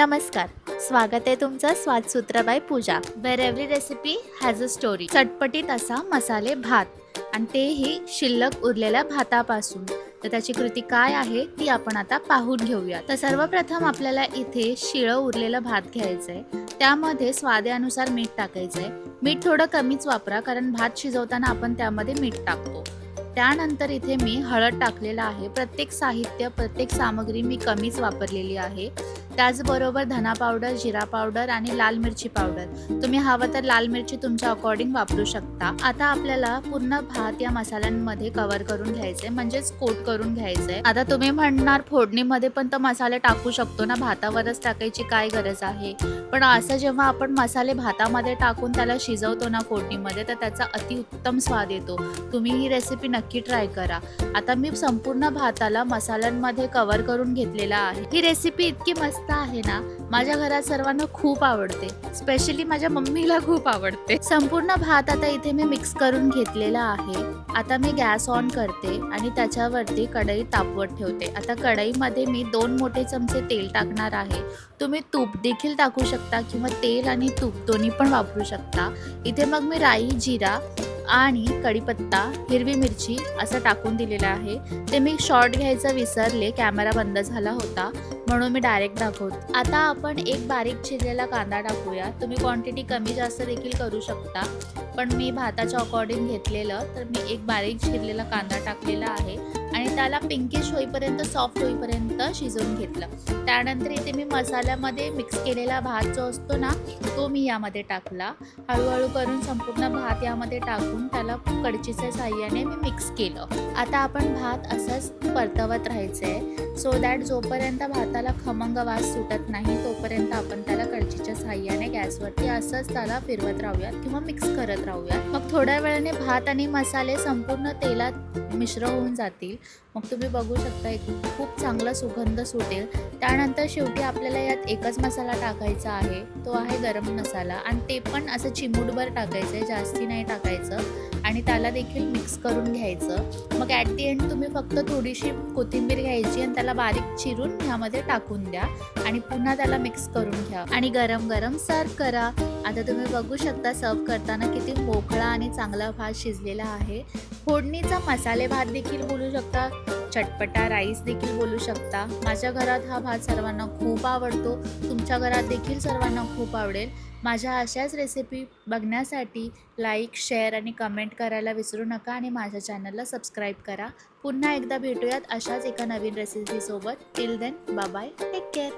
नमस्कार, स्वागत आहे तुमचं Swadsutra by Pooja. Where every recipe has a story. चटपटीत असा मसाले भात आणि तेही शिल्लक उरलेल्या भातापासून. तर त्याची कृती काय आहे ती आपण आता पाहून घेऊया. तर सर्वप्रथम आपल्याला इथे शिळं उरलेलं भात घ्यायचंय. त्यामध्ये स्वादानुसार मीठ टाकायचंय. मीठ थोडं कमीच वापरा कारण भात शिजवताना आपण त्यामध्ये मीठ टाकतो. त्यानंतर इथे मी हळद टाकलेला आहे. प्रत्येक साहित्य, प्रत्येक सामग्री मी कमीच वापरलेली आहे. त्याचबरोबर धना पावडर, जिरा पावडर आणि लाल मिरची पावडर. तुम्ही हवं तर लाल मिरची तुमच्या अकॉर्डिंग वापरू शकता. आता आपल्याला पूर्ण भात या मसाल्यांमध्ये कव्हर करून घ्यायचे, म्हणजेच कोट करून घ्यायचंय. आता तुम्ही म्हणणार फोडणीमध्ये पण तर मसाले टाकू शकतो ना, भातावरच टाकायची काय गरज आहे. पण असं जेव्हा आपण मसाले भातामध्ये टाकून त्याला शिजवतो ना फोडणीमध्ये, तर त्याचा अतिउत्तम स्वाद येतो. तुम्ही ही रेसिपी नक्की ट्राय करा. आता मी संपूर्ण भाताला मसाल्यांमध्ये कव्हर करून घेतलेला आहे. ही रेसिपी इतकी मस्त आहे ना, माझ्या घरात सर्वांना खूप आवडते. स्पेशली माझ्या मम्मीला खूप आवडते. संपूर्ण भात आता इथे मी मिक्स करून घेतलेला आहे. आता मी गॅस ऑन करते आणि त्याच्यावरती कढई तापवत ठेवते. आता कढईमध्ये मी 2 मोठे चमचे तेल टाकणार आहे. तुम्ही तूप देखील टाकू शकता किंवा तेल आणि तूप दोन्ही पण वापरू शकता. इथे मग मी राई, जिरा आणि कढीपत्ता, हिरवी मिरची असं टाकून दिलेलं आहे. ते मी शॉर्ट घ्यायचं विसरले, कॅमेरा बंद झाला होता म्हणून मी डायरेक्ट दाखवते. आता आपण एक बारीक चिरलेला कांदा टाकूया. तुम्ही क्वांटिटी कमी जास्त देखील करू शकता, पण मी भाताच्या अकॉर्डिंग घेतलेलं, तर मी एक बारीक चिरलेला कांदा टाकलेला आहे आणि त्याला पिंकिश होईपर्यंत, सॉफ्ट होईपर्यंत शिजवून घेतलं. त्यानंतर इथे मी मसाल्यामध्ये मिक्स केलेला भात जो असतो ना, तो मी यामध्ये टाकला. हळूहळू करून संपूर्ण भात यामध्ये टाकून त्याला कढईच्या साहाय्याने मी मिक्स केलं. आता आपण भात असंच परतवत राहायचंय, सो दॅट जोपर्यंत भाताला खमंग वास सुटत नाही तोपर्यंत आपण त्याला कढईच्या साहाय्याने गॅसवरती असंच त्याला फिरवत राहूयात किंवा मिक्स करत राहूयात. मग थोड्या वेळाने भात आणि मसाले संपूर्ण तेलात मिश्र होऊन जातील. मग तुम्ही बघू शकता एक खूप चांगला सुगंध सुटेल. त्यानंतर शेवटी आपल्याला यात एकच मसाला टाकायचा आहे, तो आहे गरम मसाला, आणि ते पण असं चिमूटभर टाकायचं आहे, जास्ती नाही टाकायचं. आणि त्याला देखील मिक्स करून घ्यायचं. मग ॲट दी एंड तुम्ही फक्त थोडीशी कोथिंबीर घ्यायची आणि त्याला बारीक चिरून ह्यामध्ये टाकून द्या आणि पुन्हा त्याला मिक्स करून घ्या आणि गरम गरम सर्व करा. आता तुम्ही बघू शकता सर्व करताना किती मोकळा आणि चांगला भात शिजलेला आहे. फोडणीचा मसाले भात देखील बोलू शकता, चटपटा राईस देखील बोलू शकता. माझ्या घरात हा भात सर्वांना खूप आवडतो. तुमच्या घरात देखील सर्वांना खूप आवडेल. माझ्या अशाच रेसिपी बघण्यासाठी लाईक, शेअर आणि कमेंट करायला विसरू नका आणि माझ्या चॅनलला सबस्क्राईब करा. पुन्हा एकदा भेटूयात अशाच एका नवीन रेसिपीसोबत. Till then, bye bye, take care.